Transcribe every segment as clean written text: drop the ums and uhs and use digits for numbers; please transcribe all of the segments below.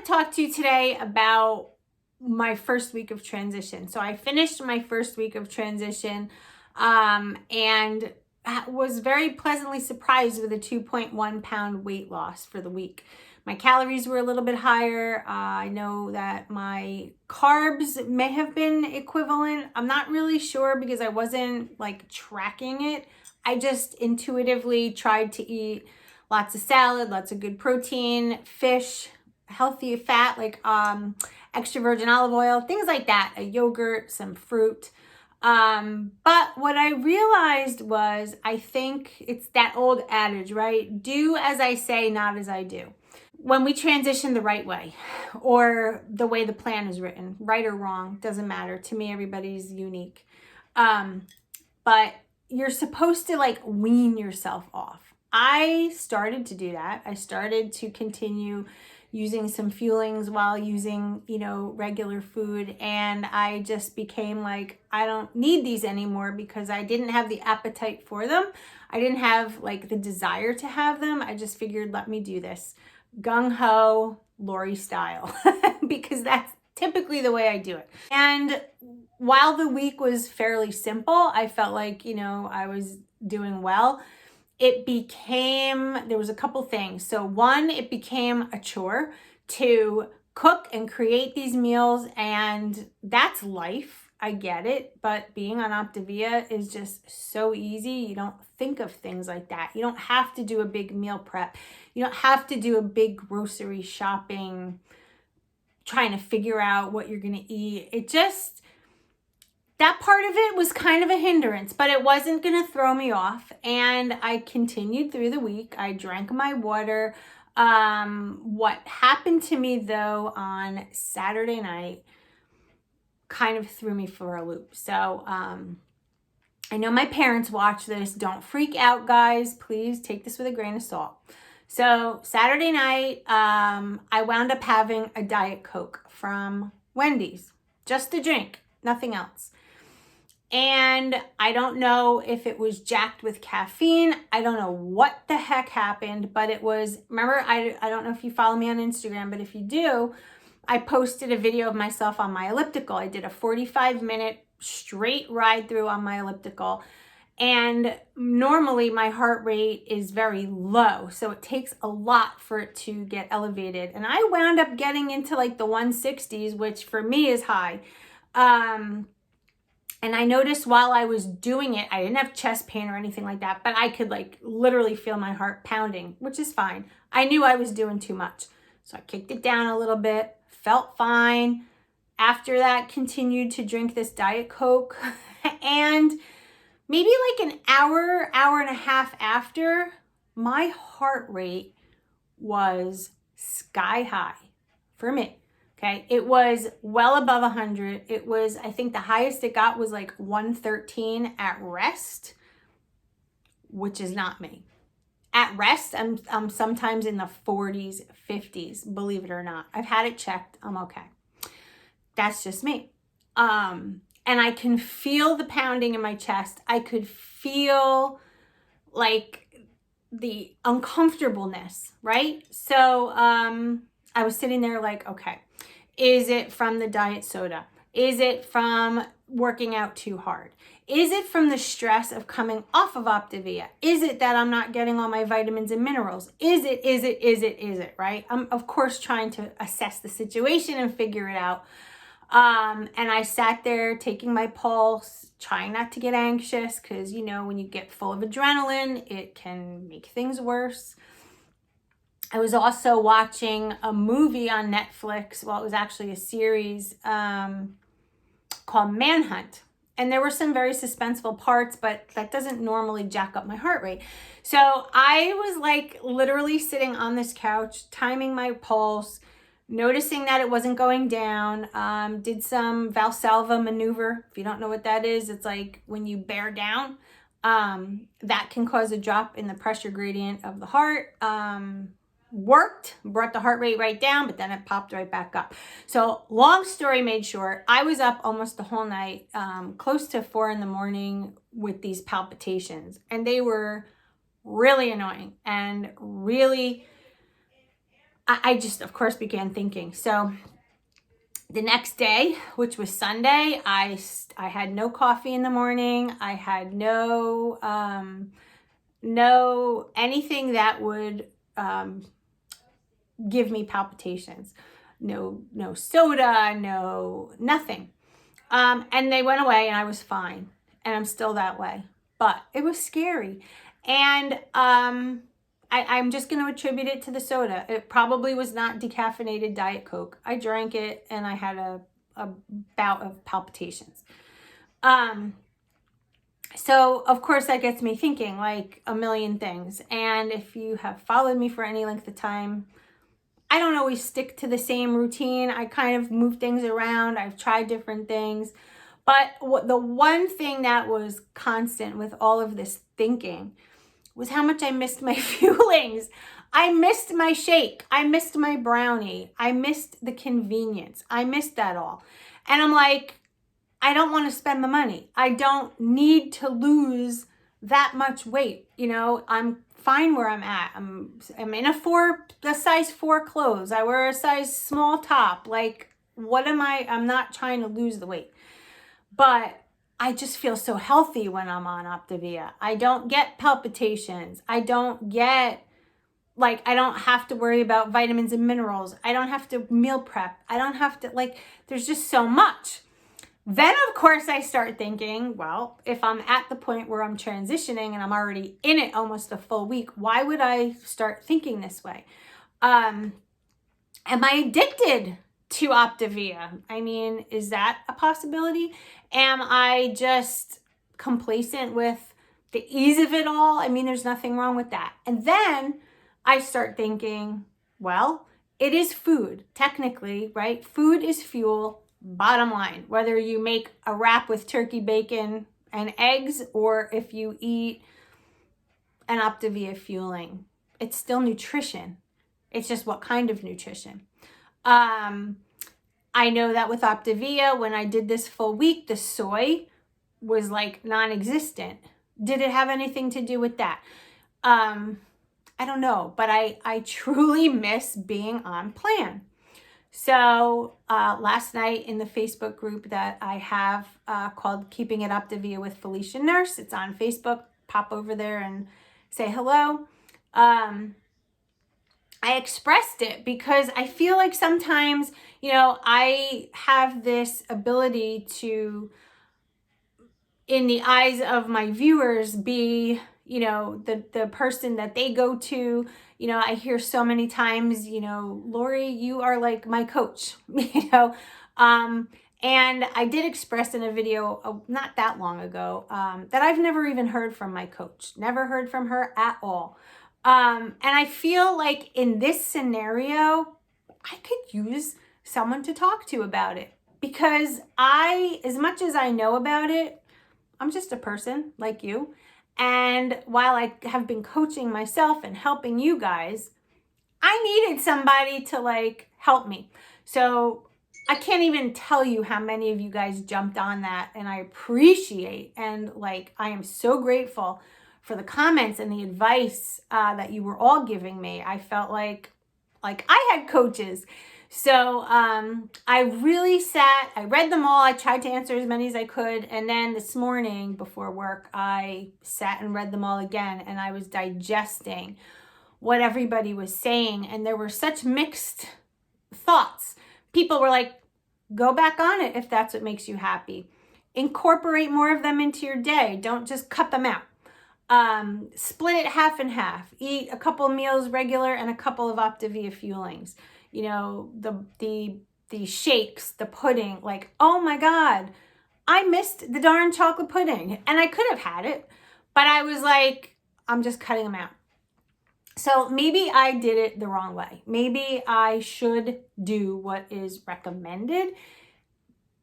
talk to you today about my first week of transition. So I finished my first week of transition and was very pleasantly surprised with a 2.1 pound weight loss for the week. My calories were a little bit higher. I know that my carbs may have been equivalent. I'm not really sure because I wasn't like tracking it. I just intuitively tried to eat lots of salad, lots of good protein, fish, healthy fat like extra virgin olive oil, things like that, a yogurt, some fruit. But what I realized was, I think it's that old adage, right? Do as I say, not as I do. When we transition the right way, or the way the plan is written, right or wrong, doesn't matter. To me, everybody's unique. But you're supposed to like wean yourself off. I started to do that. I started to continue using some fuelings while using, regular food. And I just became like, I don't need these anymore because I didn't have the appetite for them. I didn't have like the desire to have them. I just figured, let me do this gung-ho Lori style because that's typically the way I do it. And while the week was fairly simple, I felt like, I was doing well. There was a couple things. So one, it became a chore to cook and create these meals, and that's life. I get it, but being on Optavia is just so easy. You don't think of things like that. You don't have to do a big meal prep. You don't have to do a big grocery shopping, trying to figure out what you're going to eat. That part of it was kind of a hindrance, but it wasn't going to throw me off. And I continued through the week. I drank my water. What happened to me though on Saturday night kind of threw me for a loop. So, I know my parents watch this. Don't freak out, guys. Please take this with a grain of salt. So Saturday night, I wound up having a Diet Coke from Wendy's, just a drink, nothing else. And I don't know if it was jacked with caffeine. I don't know what the heck happened, but it was, remember, I don't know if you follow me on Instagram, but if you do, I posted a video of myself on my elliptical. I did a 45-minute straight ride through on my elliptical. And normally my heart rate is very low, so it takes a lot for it to get elevated. And I wound up getting into like the 160s, which for me is high. And I noticed while I was doing it, I didn't have chest pain or anything like that, but I could like literally feel my heart pounding, which is fine. I knew I was doing too much. So I kicked it down a little bit, felt fine. After that, continued to drink this Diet Coke. And maybe like an hour and a half after, my heart rate was sky high for me. Okay, it was well above 100. It was, I think the highest it got was like 113 at rest, which is not me. At rest, I'm sometimes in the 40s, 50s, believe it or not. I've had it checked. I'm okay. That's just me. And I can feel the pounding in my chest. I could feel like the uncomfortableness, right? So I was sitting there like, okay, is it from the diet soda? Is it from working out too hard? Is it from the stress of coming off of Optavia? Is it that I'm not getting all my vitamins and minerals? Is it, right? I'm, of course, trying to assess the situation and figure it out. And I sat there taking my pulse, trying not to get anxious because, when you get full of adrenaline, it can make things worse. I was also watching a movie on Netflix. Well, it was actually a series called Manhunt. And there were some very suspenseful parts, but that doesn't normally jack up my heart rate. So I was like literally sitting on this couch, timing my pulse, noticing that it wasn't going down, did some Valsalva maneuver. If you don't know what that is, it's like when you bear down, that can cause a drop in the pressure gradient of the heart. Worked, brought the heart rate right down, but then it popped right back up. So long story made short, I was up almost the whole night, close to 4 a.m. with these palpitations, and they were really annoying and really I just, of course, began thinking. So the next day, which was Sunday, I had no coffee in the morning. I had no anything that would give me palpitations. No soda, no nothing. And they went away and I was fine. And I'm still that way. But it was scary. And I'm just going to attribute it to the soda. It probably was not decaffeinated Diet Coke. I drank it and I had a bout of palpitations. So, of course, that gets me thinking like a million things. And if you have followed me for any length of time, I don't always stick to the same routine. I kind of move things around. I've tried different things. But the one thing that was constant with all of this thinking was how much I missed my fuelings. I missed my shake. I missed my brownie. I missed the convenience. I missed that all. And I'm like, I don't want to spend the money. I don't need to lose that much weight. You know, I'm fine where I'm at. I'm in a size 4 clothes. I wear a size small top. Like, what am I? I'm not trying to lose the weight. But I just feel so healthy when I'm on Optavia. I don't get palpitations. I don't get, like, I don't have to worry about vitamins and minerals. I don't have to meal prep. I don't have to, like, there's just so much. Then, of course, I start thinking, well, if I'm at the point where I'm transitioning and I'm already in it almost a full week, why would I start thinking this way? Am I addicted to Optavia? I mean, is that a possibility? Am I just complacent with the ease of it all? I mean, there's nothing wrong with that. And then I start thinking, well, it is food, technically, right? Food is fuel. Bottom line, whether you make a wrap with turkey bacon and eggs or if you eat an Optavia fueling, it's still nutrition. It's just what kind of nutrition. I know that with Optavia, when I did this full week, the soy was like non-existent. Did it have anything to do with that? I don't know, but I truly miss being on plan. So last night in the Facebook group that I have called Keeping It Optavia with Felicia Nurse, it's on Facebook, pop over there and say hello. I expressed it because I feel like sometimes, you know, I have this ability to, in the eyes of my viewers, be, you know, the person that they go to. You know, I hear so many times, you know, Lori, you are like my coach, you know. And I did express in a video not that long ago that I've never even heard from my coach, never heard from her at all. And I feel like in this scenario, I could use someone to talk to about it because as much as I know about it, I'm just a person like you. And while I have been coaching myself and helping you guys, I needed somebody to like help me. So I can't even tell you how many of you guys jumped on that, and I appreciate and like I am so grateful for the comments and the advice that you were all giving me. I felt like I had coaches. So I really sat, I read them all. I tried to answer as many as I could. And then this morning before work, I sat and read them all again. And I was digesting what everybody was saying. And there were such mixed thoughts. People were like, go back on it if that's what makes you happy. Incorporate more of them into your day. Don't just cut them out. Split it half and half. Eat a couple meals regular and a couple of Optavia fuelings. You know, the shakes, the pudding, like, oh my God, I missed the darn chocolate pudding. And I could have had it, but I was like, I'm just cutting them out. So maybe I did it the wrong way. Maybe I should do what is recommended.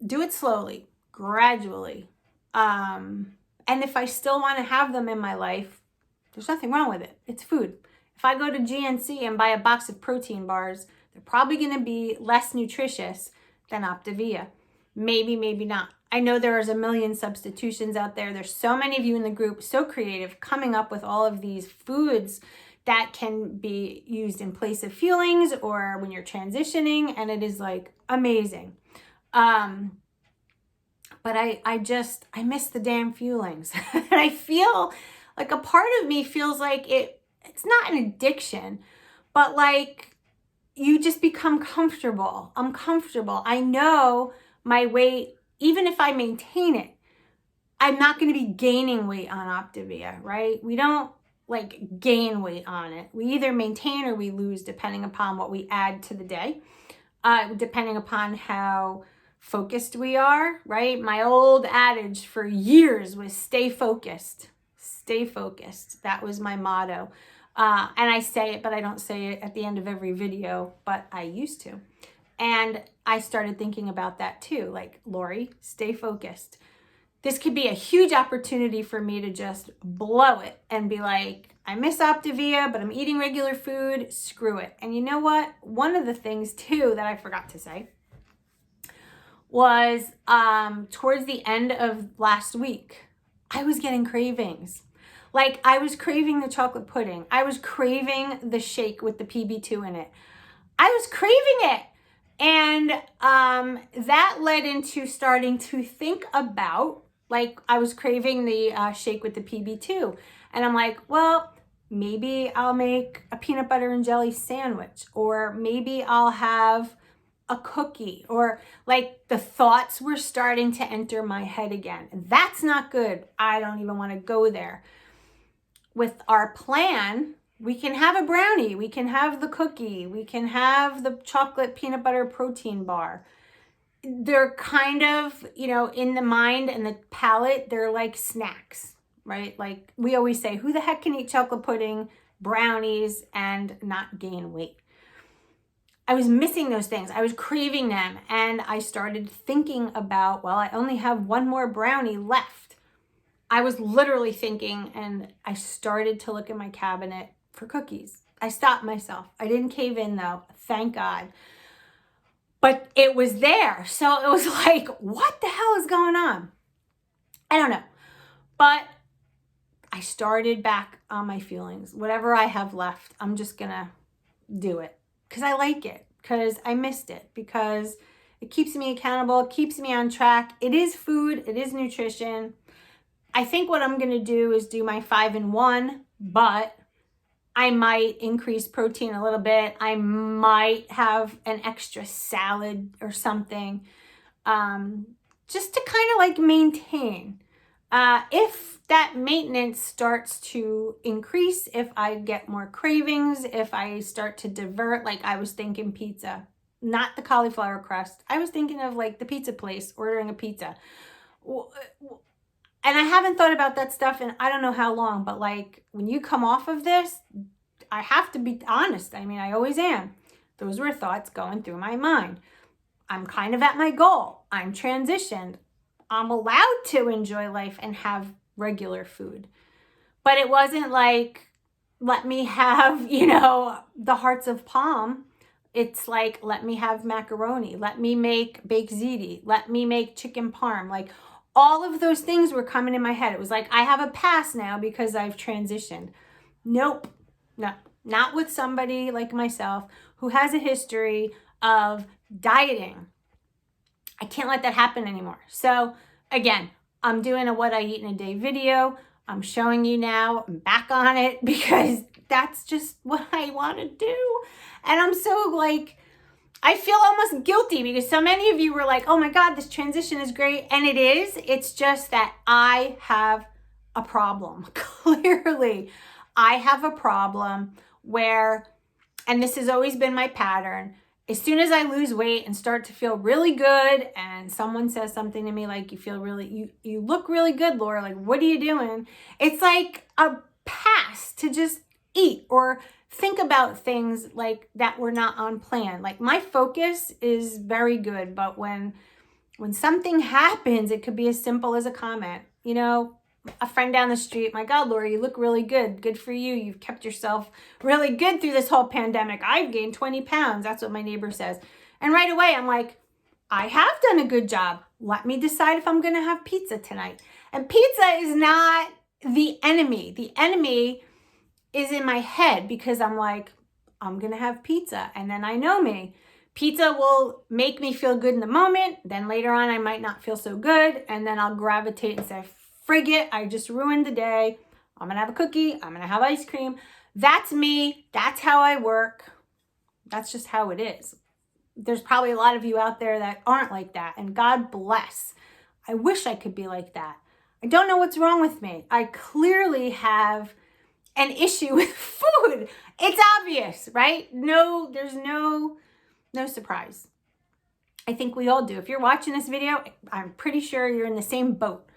Do it slowly, gradually. And if I still want to have them in my life, there's nothing wrong with it. It's food. If I go to GNC and buy a box of protein bars, they're probably going to be less nutritious than Optavia. Maybe, maybe not. I know there is a million substitutions out there. There's so many of you in the group, so creative, coming up with all of these foods that can be used in place of feelings or when you're transitioning, and it is like amazing. But I miss the damn feelings. And I feel like a part of me feels like it's not an addiction, but like you just become comfortable. I'm comfortable. I know my weight, even if I maintain it, I'm not going to be gaining weight on Optavia, right? We don't like gain weight on it. We either maintain or we lose depending upon what we add to the day, depending upon how focused we are, right? My old adage for years was stay focused. Stay focused. That was my motto. And I say it, but I don't say it at the end of every video, but I used to. And I started thinking about that too. Like, Lori, stay focused. This could be a huge opportunity for me to just blow it and be like, I miss Optavia, but I'm eating regular food. Screw it. And you know what? One of the things too that I forgot to say was towards the end of last week, I was getting cravings. Like, I was craving the chocolate pudding. I was craving the shake with the PB2 in it. I was craving it. And that led into starting to think about, like, I was craving the shake with the PB2. And I'm like, well, maybe I'll make a peanut butter and jelly sandwich, or maybe I'll have a cookie, or like the thoughts were starting to enter my head again. That's not good. I don't even want to go there. With our plan, we can have a brownie, we can have the cookie, we can have the chocolate peanut butter protein bar. They're kind of, in the mind and the palate, they're like snacks, right? Like we always say, who the heck can eat chocolate pudding, brownies, and not gain weight? I was missing those things. I was craving them. And I started thinking about, well, I only have one more brownie left. I was literally thinking, and I started to look in my cabinet for cookies. I stopped myself. I didn't cave in though, thank God. But it was there. So it was like, what the hell is going on? I don't know. But I started back on my feelings. Whatever I have left, I'm just gonna do it. Because I like it, because I missed it, because it keeps me accountable, it keeps me on track. It is food, it is nutrition. I think what I'm going to do is do my 5-in-1, but I might increase protein a little bit. I might have an extra salad or something, just to kind of like maintain. If that maintenance starts to increase, if I get more cravings, if I start to divert, like I was thinking pizza, not the cauliflower crust. I was thinking of like the pizza place, ordering a pizza. And I haven't thought about that stuff in I don't know how long, but like when you come off of this, I have to be honest. I mean, I always am. Those were thoughts going through my mind. I'm kind of at my goal. I'm transitioned. I'm allowed to enjoy life and have regular food. But it wasn't like, let me have, the hearts of palm. It's like, let me have macaroni. Let me make baked ziti. Let me make chicken parm. Like all of those things were coming in my head. It was like, I have a pass now because I've transitioned. Nope. No, not with somebody like myself who has a history of dieting. I can't let that happen anymore. So again, I'm doing a what I eat in a day video. I'm showing you now. I'm back on it because that's just what I want to do. And I'm so like, I feel almost guilty because so many of you were like, oh my God, this transition is great. And it is. It's just that I have a problem. Clearly, I have a problem where, and this has always been my pattern, as soon as I lose weight and start to feel really good and someone says something to me like, you look really good, Laura, like, what are you doing? It's like a pass to just eat or think about things like that were not on plan. Like my focus is very good, but when something happens, it could be as simple as a comment, a friend down the street, my God, Laura, you look really good. Good for you. You've kept yourself really good through this whole pandemic. I've gained 20 pounds. That's what my neighbor says. And right away, I'm like, I have done a good job. Let me decide if I'm going to have pizza tonight. And pizza is not the enemy. The enemy is in my head because I'm like, I'm going to have pizza. And then I know me. Pizza will make me feel good in the moment. Then later on, I might not feel so good. And then I'll gravitate and say, frig it, I just ruined the day. I'm going to have a cookie. I'm going to have ice cream. That's me. That's how I work. That's just how it is. There's probably a lot of you out there that aren't like that. And God bless. I wish I could be like that. I don't know what's wrong with me. I clearly have an issue with food. It's obvious, right? No, there's no surprise. I think we all do. If you're watching this video, I'm pretty sure you're in the same boat.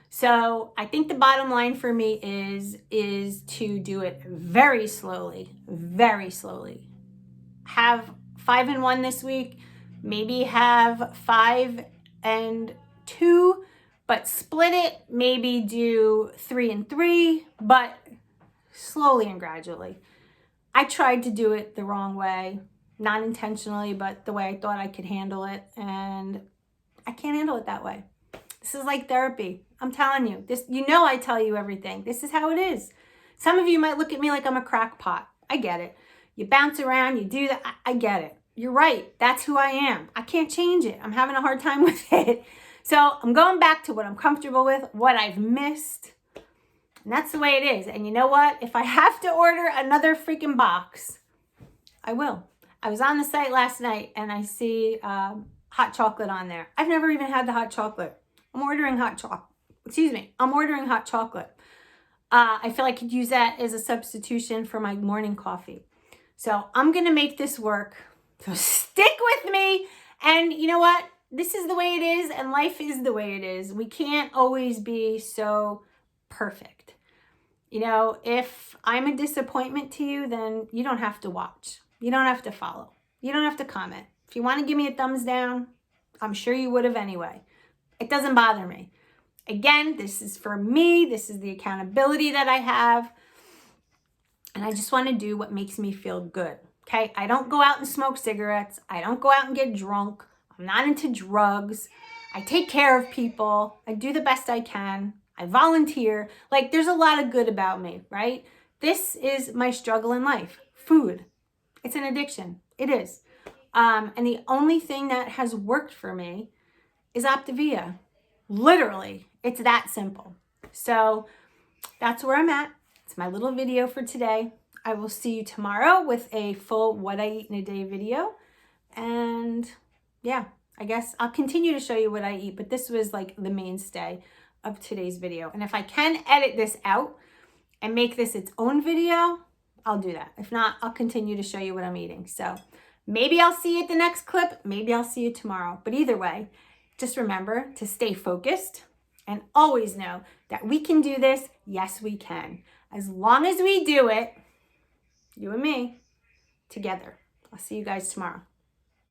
So I think the bottom line for me is to do it very slowly, very slowly. Have 5 and 1 this week, maybe have 5 and 2, but split it, maybe do 3 and 3, but slowly and gradually. I tried to do it the wrong way, not intentionally, but the way I thought I could handle it, and I can't handle it that way. This is like therapy. I'm telling you, this, I tell you everything. This is how it is. Some of you might look at me like I'm a crackpot. I get it. You bounce around, you do that. I get it. You're right. That's who I am. I can't change it. I'm having a hard time with it. So I'm going back to what I'm comfortable with, what I've missed. And that's the way it is. And you know what? If I have to order another freaking box, I will. I was on the site last night and I see hot chocolate on there. I've never even had the hot chocolate. I'm ordering hot chocolate. I'm ordering hot chocolate. I feel I could use that as a substitution for my morning coffee. So I'm going to make this work. So stick with me. And you know what? This is the way it is, and life is the way it is. We can't always be so perfect. If I'm a disappointment to you, then you don't have to watch. You don't have to follow. You don't have to comment. If you want to give me a thumbs down, I'm sure you would have anyway. It doesn't bother me. Again, this is for me. This is the accountability that I have. And I just want to do what makes me feel good. Okay? I don't go out and smoke cigarettes. I don't go out and get drunk. I'm not into drugs. I take care of people. I do the best I can. I volunteer. Like, there's a lot of good about me, right? This is my struggle in life. Food. It's an addiction. It is. And the only thing that has worked for me is Optavia. Literally. It's that simple. So that's where I'm at. It's my little video for today. I will see you tomorrow with a full what I eat in a day video. And yeah, I guess I'll continue to show you what I eat, but this was like the mainstay of today's video. And if I can edit this out and make this its own video, I'll do that. If not, I'll continue to show you what I'm eating. So maybe I'll see you at the next clip. Maybe I'll see you tomorrow. But either way, just remember to stay focused and always know that we can do this. Yes, we can. As long as we do it, you and me, together. I'll see you guys tomorrow.